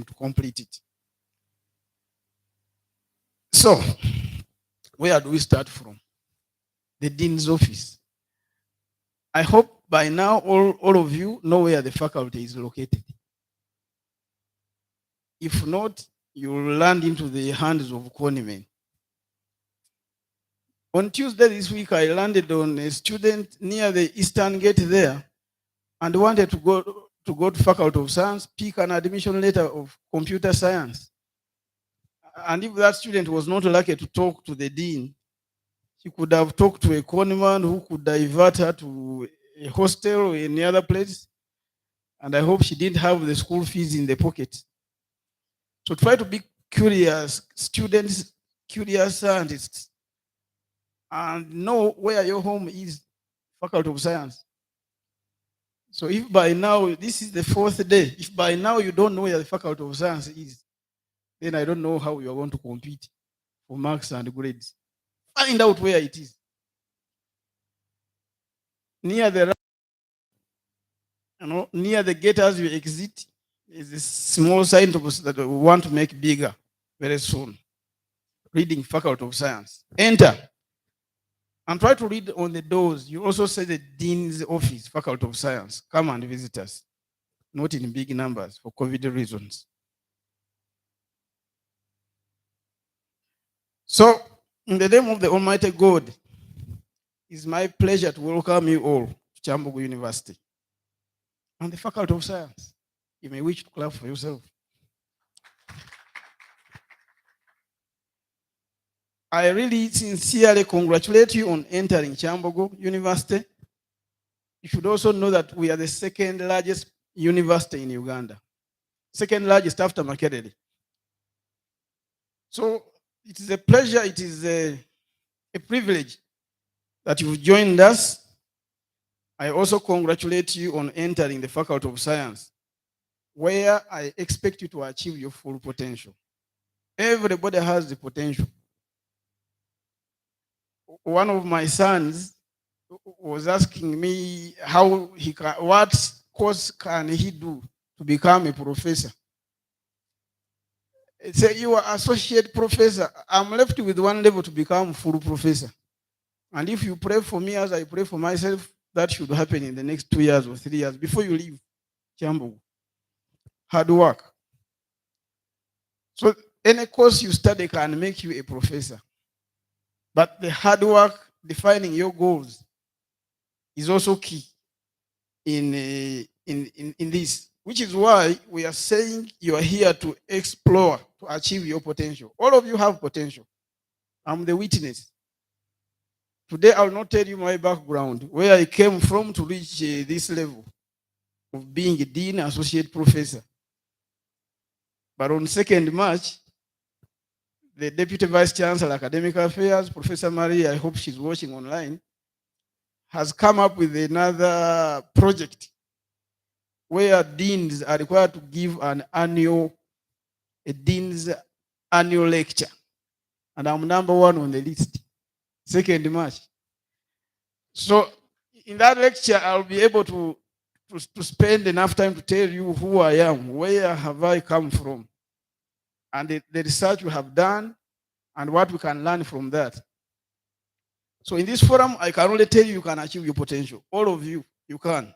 to complete it. So, where do we start from? The dean's office. I hope by now all of you know where the faculty is located. If not, you will land into the hands of conmen. On Tuesday this week, I landed on a student near the Eastern Gate there and wanted to go to Faculty of Science, pick an admission letter of computer science. And if that student was not lucky to talk to the dean, she could have talked to a conman who could divert her to a hostel or any other place. And I hope she didn't have the school fees in the pocket. So try to be curious students, curious scientists, and know where your home is, Faculty of Science. So if by now, this is the fourth day, if by now you don't know where the Faculty of Science is, then I don't know how you are going to compete for marks and grades. Find out where it is. Near the near the gate as you exit is a small sign that we want to make bigger very soon. Reading Faculty of Science. Enter. And try to read on the doors. You also say the Dean's Office, Faculty of Science. Come and visit us. Not in big numbers for COVID reasons. So, in the name of the Almighty God, it's my pleasure to welcome you all to Kyambogo University and the Faculty of Science. You may wish to clap for yourself. I really sincerely congratulate you on entering Kyambogo University. You should also know that we are the second largest university in Uganda. Second largest after Makerere. So it is a pleasure, it is a privilege that you've joined us. I also congratulate you on entering the Faculty of Science, where I expect you to achieve your full potential. Everybody has the potential. One of my sons was asking me what course can he do to become a professor. He said, you are associate professor. I'm left with one level to become full professor. And if you pray for me as I pray for myself, that should happen in the next 2 years or 3 years before you leave Kyambogo. Hard work. So any course you study can make you a professor. But the hard work, defining your goals, is also key in this, which is why we are saying you are here to explore, to achieve your potential. All of you have potential. I'm the witness. Today, I will not tell you my background, where I came from to reach this level of being a dean, associate professor. But on 2nd March, the Deputy Vice Chancellor, Academic Affairs, Professor Marie, I hope she's watching online, has come up with another project where deans are required to give a dean's annual lecture. And I'm number 1 on the list, 2nd March. So in that lecture, I'll be able to spend enough time to tell you who I am, where have I come from, and the research we have done, and what we can learn from that. So in this forum, I can only tell you can achieve your potential. All of you, you can,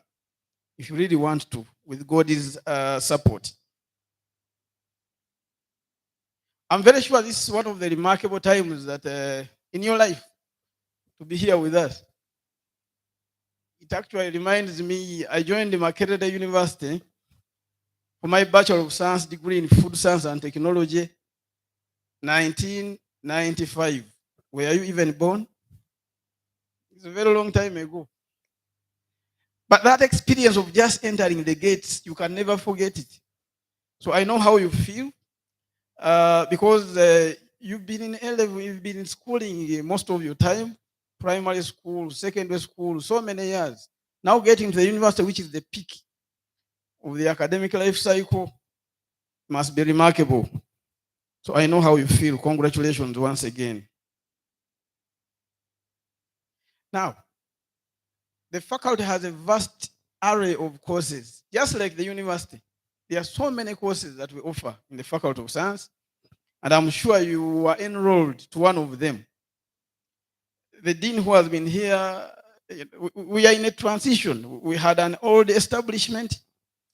if you really want to, with God's support. I'm very sure this is one of the remarkable times that in your life, to be here with us. It actually reminds me, I joined Makerere University for my Bachelor of Science degree in Food Science and Technology, 1995. Were you even born? It's a very long time ago. But that experience of just entering the gates, you can never forget it. So I know how you feel because you've been in A-level, you've been in schooling most of your time, primary school, secondary school, so many years. Now getting to the university, which is the peak of the academic life cycle, must be remarkable. So I know how you feel. Congratulations once again. Now, the faculty has a vast array of courses, just like the university. There are so many courses that we offer in the Faculty of Science, and I'm sure you are enrolled to one of them. The dean who has been here, we are in a transition. We had an old establishment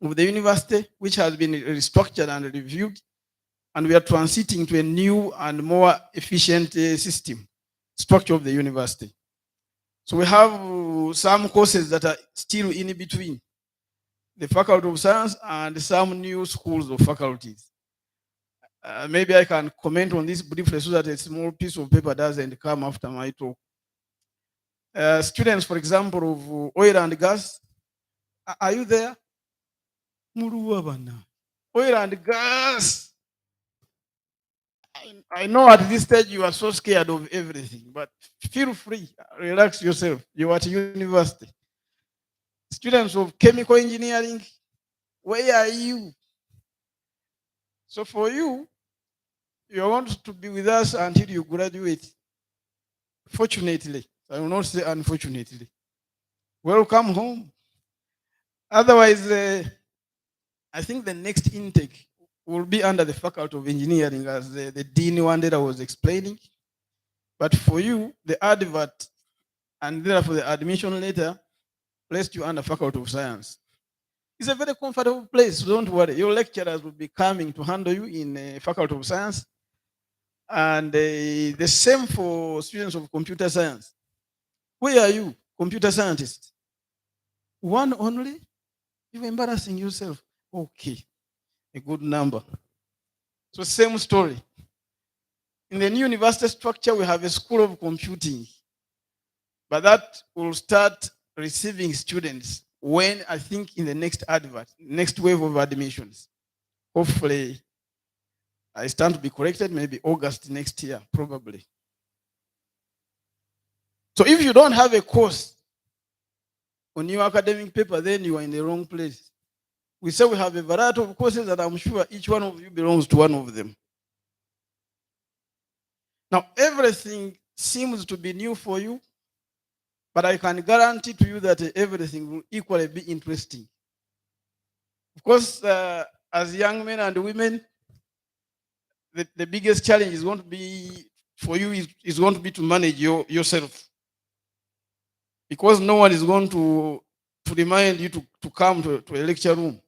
of the university, which has been restructured and reviewed, and we are transiting to a new and more efficient system, structure of the university. So we have some courses that are still in between the Faculty of Science and some new schools of faculties. Maybe I can comment on this briefly so that a small piece of paper doesn't come after my talk. Students, for example, of oil and gas, are you there? Oil and gas. I know at this stage you are so scared of everything, but feel free, relax yourself. You're at university. Students of chemical engineering, where are you? So for you, you want to be with us until you graduate. Fortunately, I will not say unfortunately. Welcome home. Otherwise, I think the next intake will be under the Faculty of Engineering, as the Dean Wandera was explaining. But for you, the advert and therefore the admission letter placed you under Faculty of Science. It's a very comfortable place, so don't worry. Your lecturers will be coming to handle you in Faculty of Science. And the same for students of computer science. Where are you, computer scientist? One only? You're embarrassing yourself. Okay, a good number. So same story. In the new university structure, we have a school of computing, but that will start receiving students when, I think, in the next next wave of admissions. Hopefully, I stand to be corrected, maybe August next year, probably. So if you don't have a course on your academic paper, then you are in the wrong place. We say we have a variety of courses, and I'm sure each one of you belongs to one of them. Now, everything seems to be new for you, but I can guarantee to you that everything will equally be interesting. Of course, as young men and women, the biggest challenge is going to be for you is going to be to manage yourself. Because no one is going to remind you to come to a lecture room.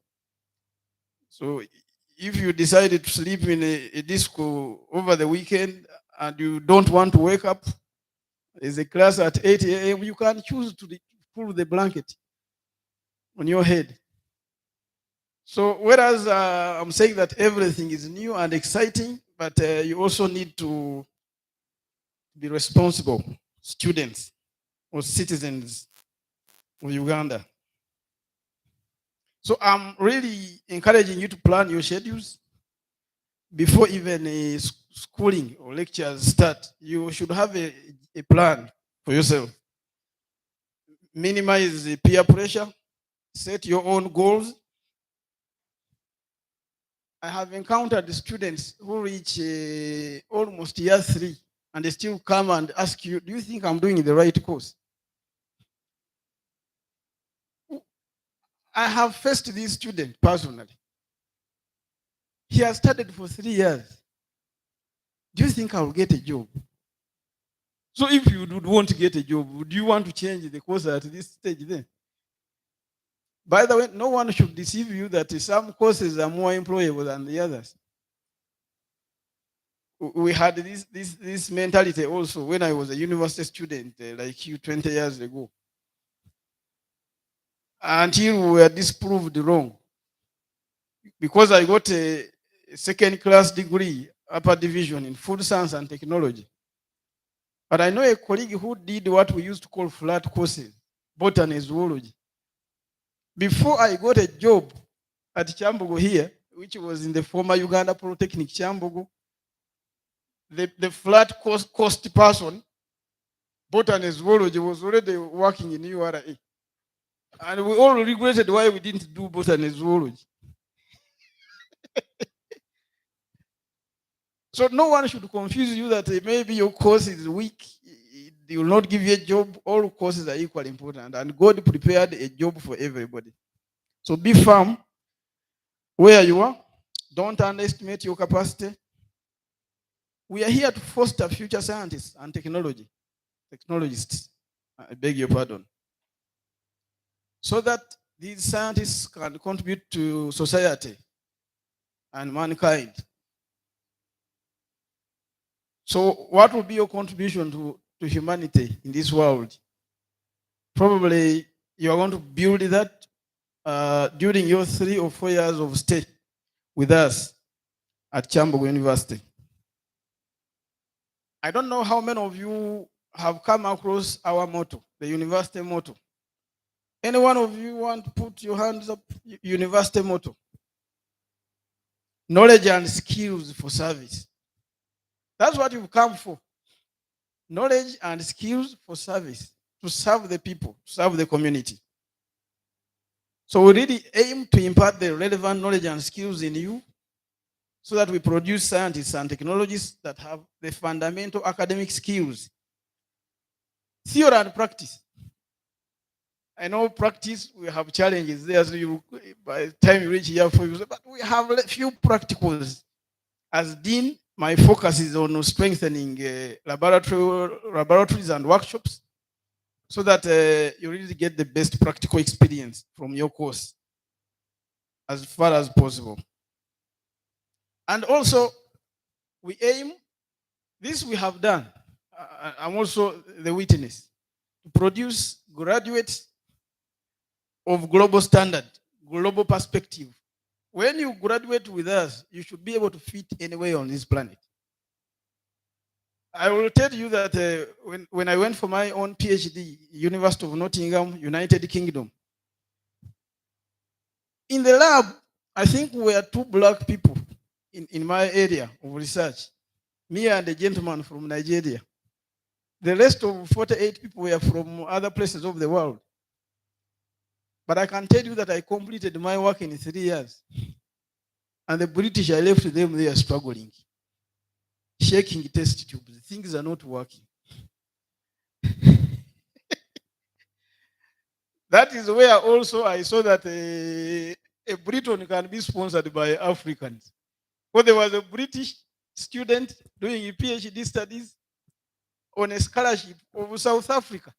So if you decided to sleep in a disco over the weekend and you don't want to wake up, there's a class at 8 a.m., you can choose to pull the blanket on your head. So whereas I'm saying that everything is new and exciting, but you also need to be responsible students or citizens of Uganda. So I'm really encouraging you to plan your schedules before even schooling or lectures start. You should have a plan for yourself. Minimize the peer pressure. Set your own goals. I have encountered students who reach almost year 3 and they still come and ask you, do you think I'm doing the right course? I have faced this student personally. He has studied for 3 years. Do you think I'll get a job? So if you would want to get a job, would you want to change the course at this stage then? By the way, no one should deceive you that some courses are more employable than the others. We had this mentality also when I was a university student, like you 20 years ago. Until we were disproved wrong. Because I got a second class degree, upper division in food science and technology. But I know a colleague who did what we used to call flat courses, botany, zoology. Before I got a job at Kyambogo here, which was in the former Uganda Polytechnic Kyambogo, the flat cost person, botany, zoology, was already working in URA. And we all regretted why we didn't do botany, zoology. So no one should confuse you that maybe your course is weak, it will not give you a job. All courses are equally important, and God prepared a job for everybody. So be firm. where you are. Don't underestimate your capacity. We are here to foster future scientists and technologists. I beg your pardon. So that these scientists can contribute to society and mankind. So what will be your contribution to humanity in this world? Probably you are going to build that during your 3 or 4 years of stay with us at Kyambogo University. I don't know how many of you have come across our motto, the university motto. Any one of you want to put your hands up? University motto. Knowledge and skills for service. That's what you've come for. Knowledge and skills for service. To serve the people, to serve the community. So we really aim to impart the relevant knowledge and skills in you so that we produce scientists and technologists that have the fundamental academic skills. Theory and practice. I know practice, we have challenges there. So by the time you reach here, but we have a few practicals. As Dean, my focus is on strengthening laboratories and workshops so that you really get the best practical experience from your course as far as possible. And also, we aim, this we have done, I'm also the witness, to produce graduates of global standard, global perspective. When you graduate with us, you should be able to fit anywhere on this planet. I will tell you that when I went for my own PhD, University of Nottingham, United Kingdom, in the lab, I think we were 2 black people in my area of research, me and a gentleman from Nigeria. The rest of 48 people were from other places of the world. But I can tell you that I completed my work in 3 years. And the British, I left them there struggling, shaking test tubes. Things are not working. That is where also I saw that a Briton can be sponsored by Africans. Well, there was a British student doing a PhD studies on a scholarship of South Africa.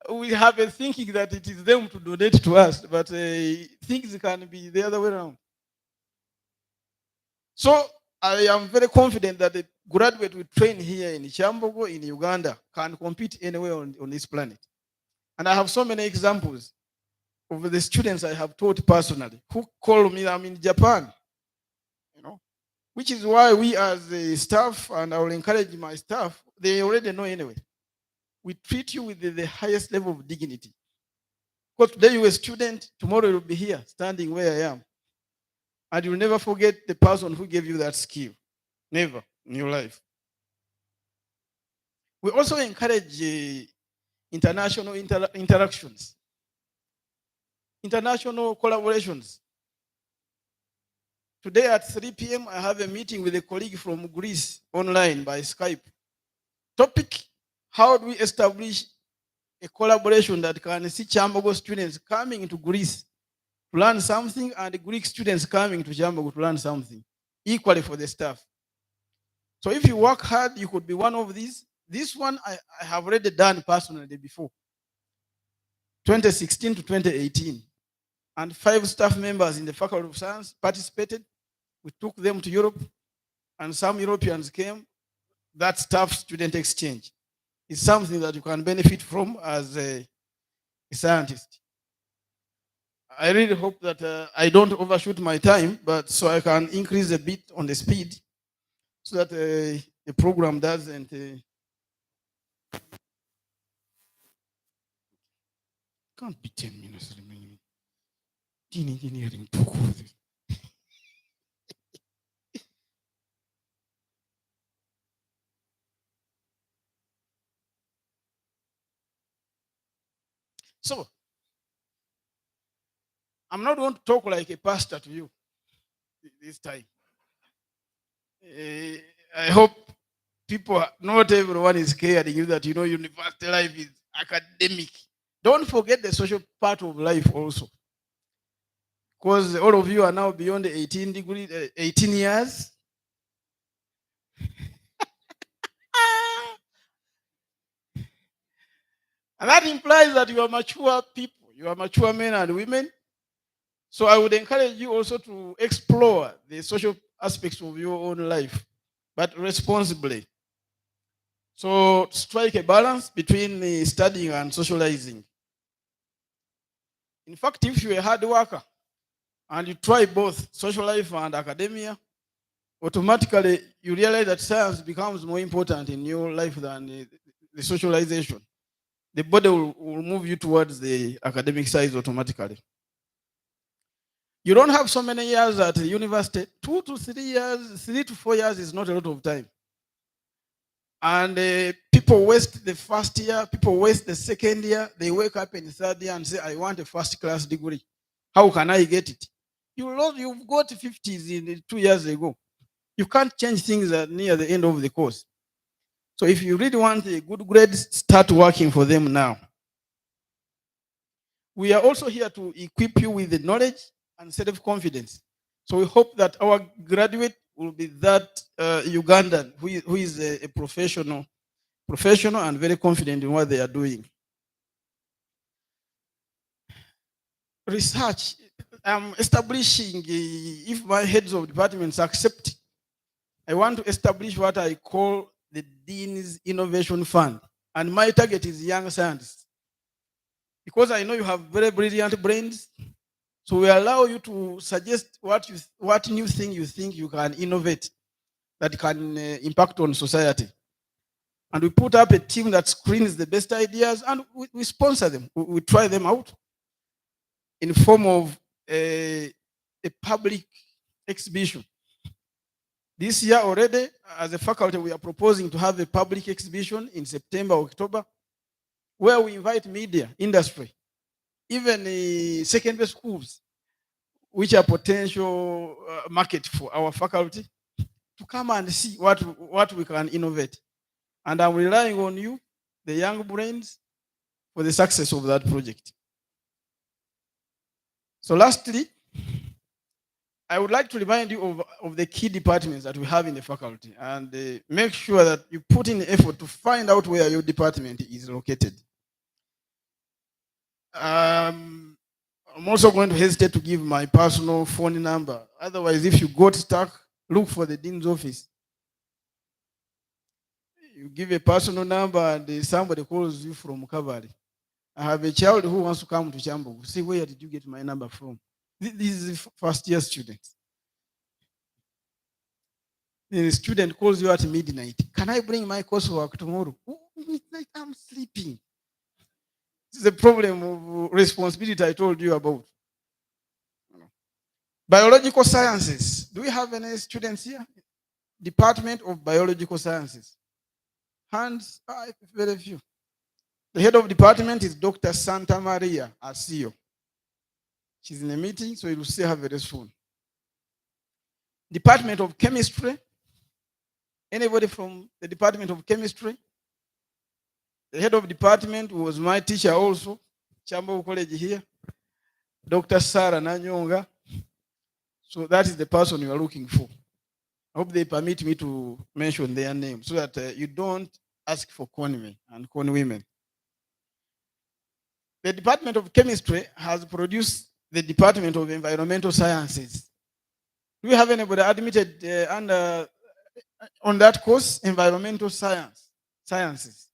We have a thinking that it is them to donate to us, but things can be the other way around. So I am very confident that the graduate we train here in Kyambogo, in Uganda, can compete anywhere on this planet. And I have so many examples of the students I have taught personally who call me, I'm in Japan, which is why we as a staff, and I will encourage my staff, they already know anyway. We treat you with the highest level of dignity. Because today you're a student, tomorrow you'll be here, standing where I am. And you'll never forget the person who gave you that skill. Never in your life. We also encourage international interactions, international collaborations. Today at 3 p.m., I have a meeting with a colleague from Greece online by Skype. Topic, how do we establish a collaboration that can see Kyambogo students coming to Greece to learn something and Greek students coming to Kyambogo to learn something, equally for the staff. So if you work hard, you could be one of these. This one I have already done personally before, 2016 to 2018. And 5 staff members in the Faculty of Science participated. We took them to Europe, and some Europeans came. That staff-student exchange is something that you can benefit from as a scientist. I really hope that I don't overshoot my time, but so I can increase a bit on the speed so that the program doesn't. Can't be 10 minutes remaining. Engineering. So, I'm not going to talk like a pastor to you this time. I hope people, not everyone is scaring you that, university life is academic. Don't forget the social part of life also. because all of you are now beyond 18 years. And that implies that you are mature people, you are mature men and women. So I would encourage you also to explore the social aspects of your own life, but responsibly. So strike a balance between studying and socializing. In fact, if you're a hard worker and you try both social life and academia, automatically you realize that science becomes more important in your life than the socialization. The body will move you towards the academic side automatically. You don't have so many years at the university. 2 to 3 years, 3 to 4 years is not a lot of time. And people waste the first year, people waste the second year. They wake up in the third year and say, I want a first class degree. How can I get it? You've got 50s in 2 years ago. You can't change things near the end of the course. So if you really want a good grade, start working for them now. We are also here to equip you with the knowledge and self-confidence. So we hope that our graduate will be that Ugandan who is a professional and very confident in what they are doing. Research. I'm establishing, if my heads of departments accept, I want to establish what I call the Dean's Innovation Fund. And my target is young scientists. Because I know you have very brilliant brains, so we allow you to suggest what new thing you think you can innovate that can impact on society. And we put up a team that screens the best ideas and we sponsor them. We try them out in the form of a public exhibition. This year already, as a faculty, we are proposing to have a public exhibition in September, October, where we invite media, industry, even secondary schools, which are potential market for our faculty, to come and see what we can innovate. And I'm relying on you, the young brains, for the success of that project. So lastly, I would like to remind you of the key departments that we have in the faculty and make sure that you put in the effort to find out where your department is located. I'm also going to hesitate to give my personal phone number. Otherwise, if you got stuck, look for the dean's office. You give a personal number and somebody calls you from Cavalry. I have a child who wants to come to Kyambogo. Say, where did you get my number from? This is first year student. The student calls you at midnight. Can I bring my coursework tomorrow? Oh, midnight, I'm sleeping. This is the problem of responsibility I told you about. Biological sciences. Do we have any students here? Department of Biological Sciences. Hands, very few. The head of department is Dr. Santa Maria Asio. She's in a meeting, so you'll see her very soon. Department of Chemistry. Anybody from the Department of Chemistry? The head of department was my teacher also, Kyambogo College here, Dr. Sarah Nanyonga. So that is the person you are looking for. I hope they permit me to mention their name so that you don't ask for conmen and con women. The Department of Chemistry has produced the Department of Environmental Sciences. Do we have anybody admitted on that course, Environmental Sciences?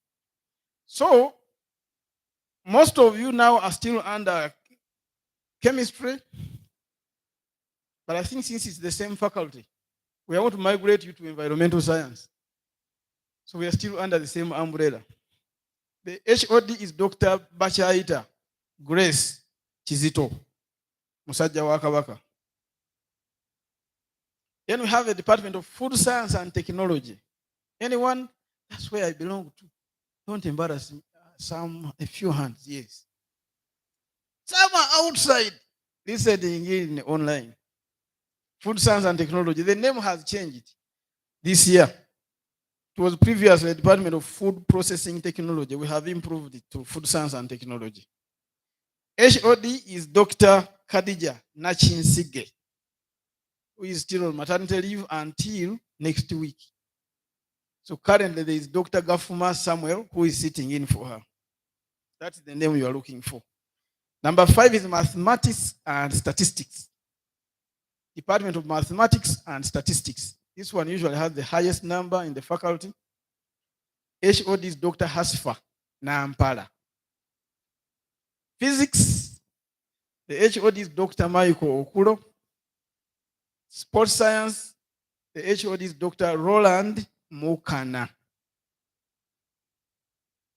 So, most of you now are still under chemistry, but I think since it's the same faculty, we want to migrate you to environmental science. So we are still under the same umbrella. The HOD is Dr. Bachaita Grace Chizito, Musajja wa Kabaka. Then we have a Department of Food Science and Technology. Anyone? That's where I belong to. Don't embarrass me. A few hands, yes. Some are outside listening in online. Food Science and Technology. The name has changed this year. It was previously the Department of Food Processing Technology. We have improved it to Food Science and Technology. HOD is Dr. Khadija Nachinsige, who is still on maternity leave until next week. So currently there is Dr. Gafuma Samuel, who is sitting in for her. That's the name you are looking for. Number 5 is mathematics and statistics. Department of Mathematics and Statistics. This one usually has the highest number in the faculty. HOD is Dr. Hasfa Nampala. Physics, the HOD is Dr. Michael Okuro. Sports science, the HOD is Dr. Roland Mukana.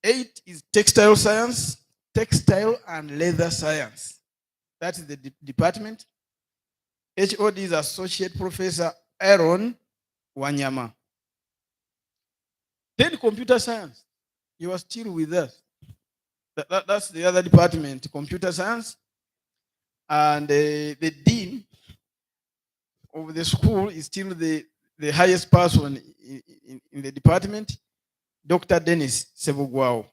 8 is textile science, textile and leather science. That is the department. HOD is Associate Professor Aaron Wanyama. Then computer science, you are still with us. That's the other department, computer science. And the dean of the school is still the highest person in the department, Dr. Dennis Sebugwao.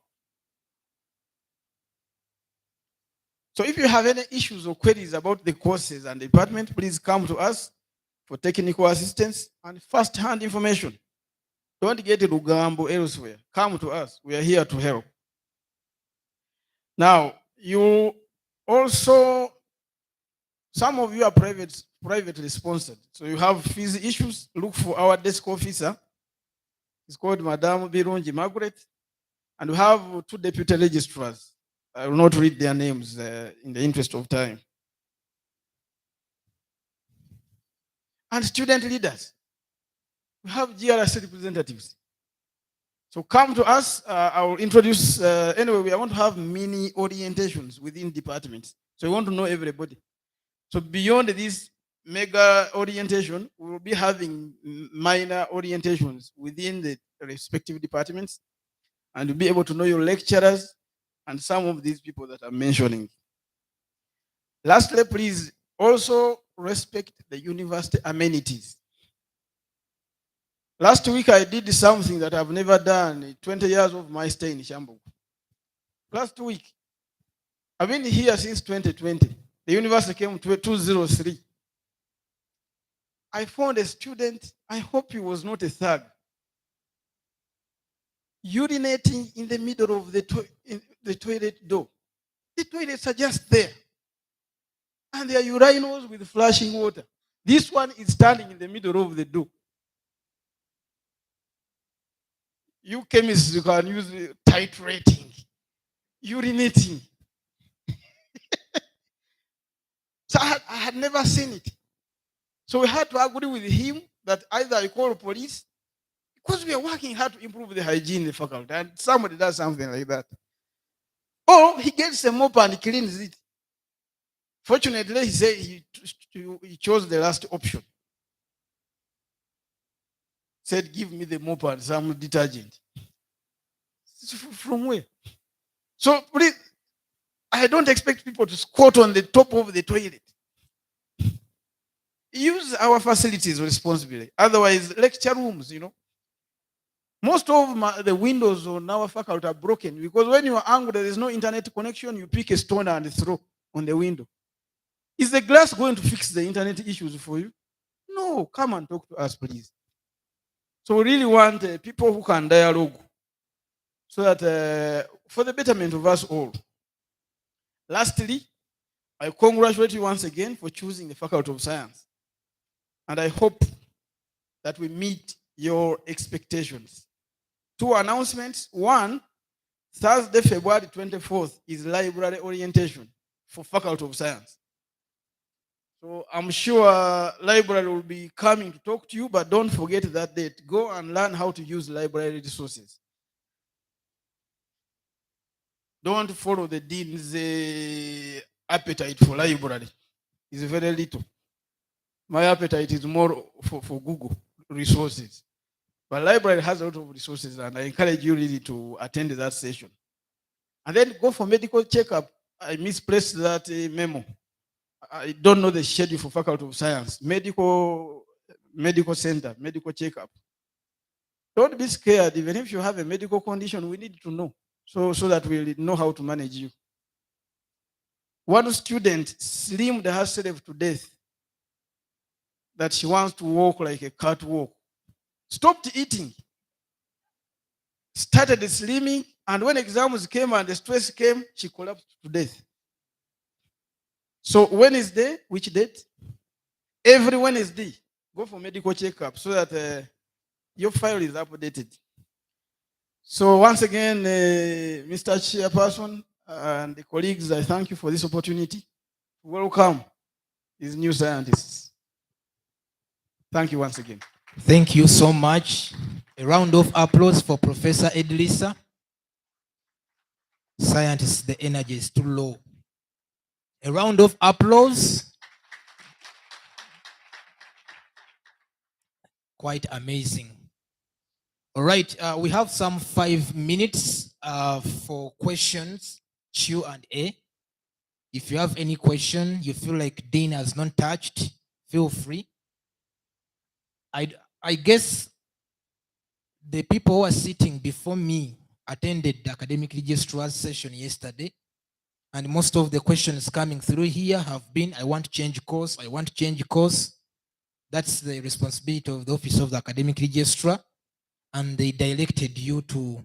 So if you have any issues or queries about the courses and the department, please come to us for technical assistance and first-hand information. Don't get Rugambo elsewhere. Come to us. We are here to help. Now, you also, some of you are privately sponsored. So you have fees issues, look for our desk officer. It's called Madame Birunji Margaret. And we have 2 deputy registrars. I will not read their names in the interest of time. And student leaders. We have GRC representatives. So come to us. I will introduce, anyway, we want to have mini orientations within departments. So we want to know everybody. So beyond this mega orientation, we will be having minor orientations within the respective departments. And you'll be able to know your lecturers and some of these people that I'm mentioning. Lastly, please also respect the university amenities. Last week, I did something that I've never done in 20 years of my stay in Kyambogo. Last week, I've been here since 2020. The university came to 2003. I found a student, I hope he was not a thug, urinating in the middle of the toilet door. The toilets are just there. And there are urinals with flashing water. This one is standing in the middle of the door. You chemists, you can use titrating, urinating. So I had never seen it. So we had to agree with him that either I call police, because we are working hard to improve the hygiene in the faculty, and somebody does something like that. Or he gets a mop and cleans it. Fortunately, he said he chose the last option. Said, give me the mop and some detergent. From where? So please, I don't expect people to squat on the top of the toilet. Use our facilities responsibly. Otherwise, lecture rooms, most of the windows on our faculty are broken because when you are angry, there is no internet connection, you pick a stone and throw on the window. Is the glass going to fix the internet issues for you? No, come and talk to us, please. So we really want people who can dialogue so that for the betterment of us all. Lastly, I congratulate you once again for choosing the Faculty of Science. And I hope that we meet your expectations. 2 announcements. 1, Thursday, February 24th is library orientation for Faculty of Science. So I'm sure library will be coming to talk to you, but don't forget that date. Go and learn how to use library resources. Don't follow the dean's appetite for library. It's very little. My appetite is more for Google resources. But library has a lot of resources, and I encourage you really to attend that session. And then go for medical checkup. I misplaced that memo. I don't know the schedule for Faculty of Science. Medical center, medical checkup. Don't be scared. Even if you have a medical condition, we need to know so that we know how to manage you. One student slimmed herself to death that she wants to walk like a catwalk. Stopped eating, started slimming, and when exams came and the stress came, she collapsed to death. So Wednesday, which date? Every Wednesday, go for medical checkup so that your file is updated. So once again, Mr. Chairperson and the colleagues, I thank you for this opportunity. Welcome these new scientists. Thank you once again. Thank you so much. A round of applause for Professor Edlisa. Scientists, the energy is too low. A round of applause. Quite amazing. All right, we have some 5 minutes for questions, Q&A. If you have any question you feel like Dean has not touched, feel free. I guess the people who are sitting before me attended the academic registrar's session yesterday, and most of the questions coming through here have been, I want to change course, I want to change course. That's the responsibility of the office of the academic registrar, and they directed you to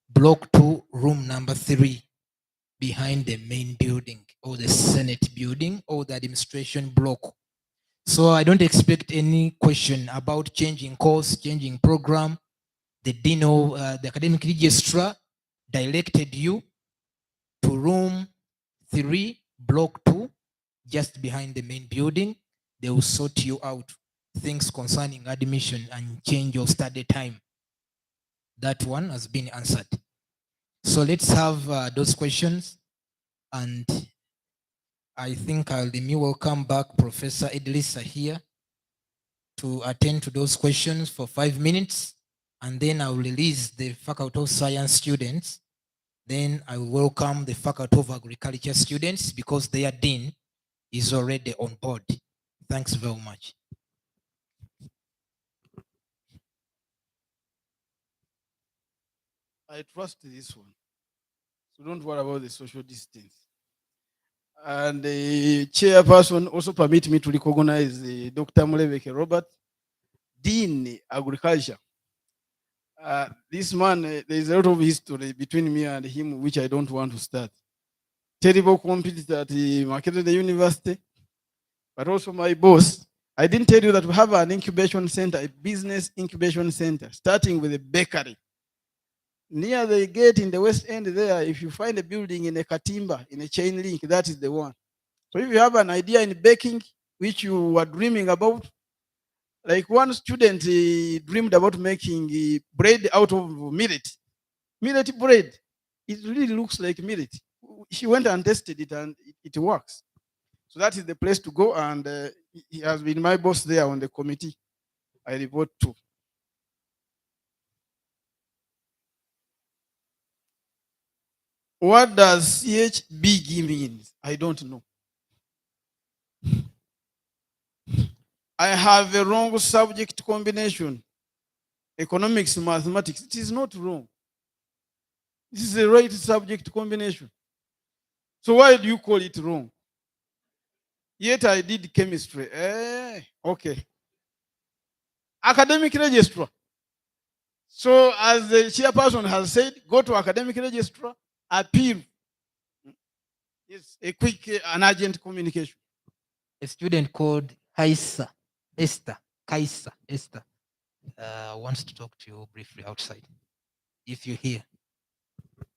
block 2, room number 3, behind the main building, or the Senate building, or the administration block. So I don't expect any question about changing course, changing program. The dean of the academic registrar directed you to room 3, block 2, just behind the main building. They will sort you out things concerning admission and change of study time. That one has been answered. So let's have those questions, and I think I'll welcome back Professor Edlisa here to attend to those questions for 5 minutes, and then I'll release the Faculty of Science students. Then I will welcome the Faculty of Agriculture students because their dean is already on board. Thanks very much. I trust this one. So don't worry about the social distance. And the chairperson also permit me to recognize Dr. Muleveke Robert, Dean Agriculture. This man, there is a lot of history between me and him, which I don't want to start. Terrible competitor at the Makerere University, but also my boss. I didn't tell you that we have an incubation center, a business incubation center, starting with a bakery. Near the gate in the west end there, if you find a building in a Katimba, in a chain link, that is the one. So if you have an idea in baking, which you were dreaming about, like one student dreamed about making bread out of millet bread. It really looks like millet. She went and tested it, and it works. So that is the place to go, and he has been my boss there on the committee I report to. What does CHBG mean? I don't know. I have a wrong subject combination. Economics, mathematics. It is not wrong. This is the right subject combination. So why do you call it wrong? Yet I did chemistry. Okay. Academic registrar. So as the chairperson has said, go to academic registrar, appeal. It's a quick and urgent communication. A student called Esther wants to talk to you briefly outside, if you're here.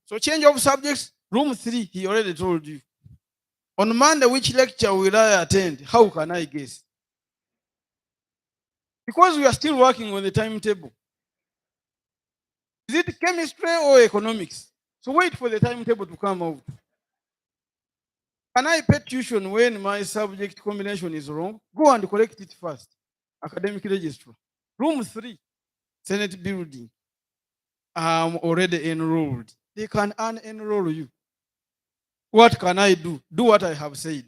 So change of subjects, room 3, he already told you. On Monday, which lecture will I attend? How can I guess? Because we are still working on the timetable. Is it chemistry or economics? So wait for the timetable to come out. Can I pay tuition when my subject combination is wrong? Go and correct it first. Academic registrar. Room 3, Senate building. I'm already enrolled. They can unenroll you. What can I do? Do what I have said.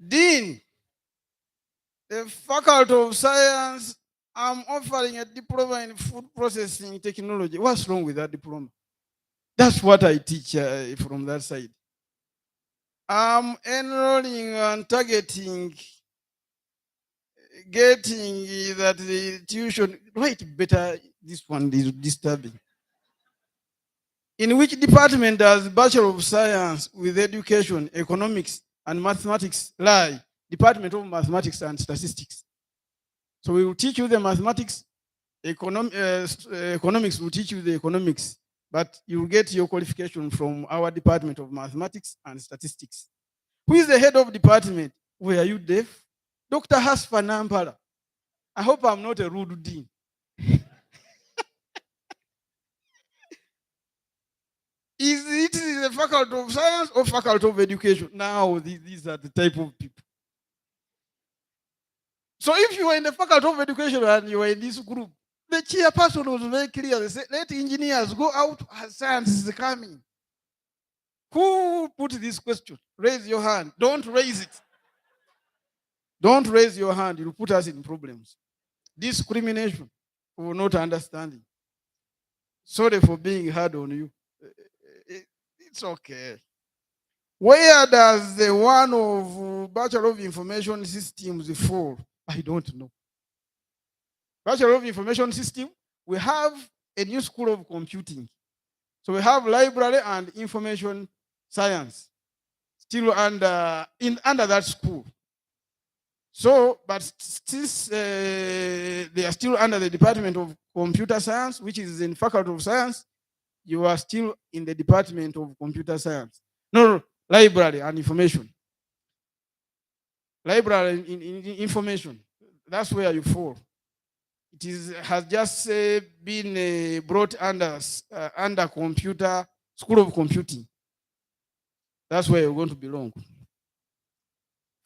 Dean, the Faculty of Science, I'm offering a diploma in food processing technology. What's wrong with that diploma? That's what I teach from that side. I'm enrolling and targeting getting that the tuition right better. This one is disturbing. In which department does Bachelor of Science with Education, Economics, and Mathematics lie? Department of Mathematics and Statistics. So we will teach you the mathematics, economics will teach you the economics, but you will get your qualification from our Department of Mathematics and Statistics. Who is the head of department? Were you deaf? Dr. Hasfa Nampala. I hope I'm not a rude dean. Is it the faculty of science or faculty of education? Now, these are the type of people. So if you are in the faculty of education and you are in this group, the chairperson was very clear. They said, let engineers go out as science is coming. Who put this question? Raise your hand. Don't raise it. Don't raise your hand. You'll put us in problems. Discrimination for not understanding. Sorry for being hard on you. It's okay. Where does the one of Bachelor of Information Systems fall? I don't know. Bachelor of Information System, we have a new school of computing. So we have library and information science still under that school. So, but since they are still under the Department of Computer Science, which is in Faculty of Science, you are still in the Department of Computer Science. No, library and information. Library in information. That's where you fall. It has just been brought under computer, School of Computing. That's where you're going to belong.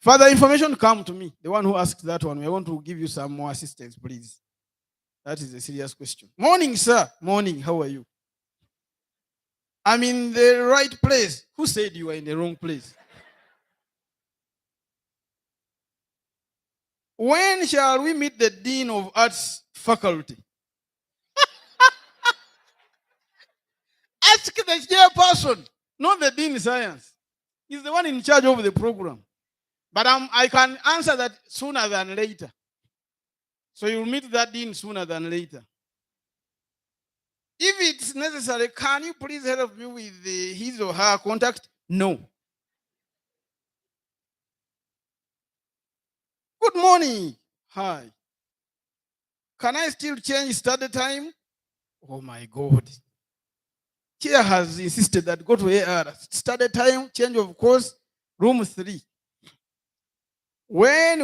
Further information, come to me. The one who asked that one, we want to give you some more assistance, please. That is a serious question. Morning, sir. Morning. How are you? I'm in the right place. Who said you are in the wrong place? When shall we meet the Dean of Arts faculty? Ask the chairperson, not the Dean of Science. He's the one in charge of the program. But I can answer that sooner than later. So you'll meet that Dean sooner than later. If it's necessary, can you please help me with his or her contact? No. Good morning. Hi. Can I still change study time? Oh my God. Chair has insisted that go to AR. Study time, change of course, room 3. When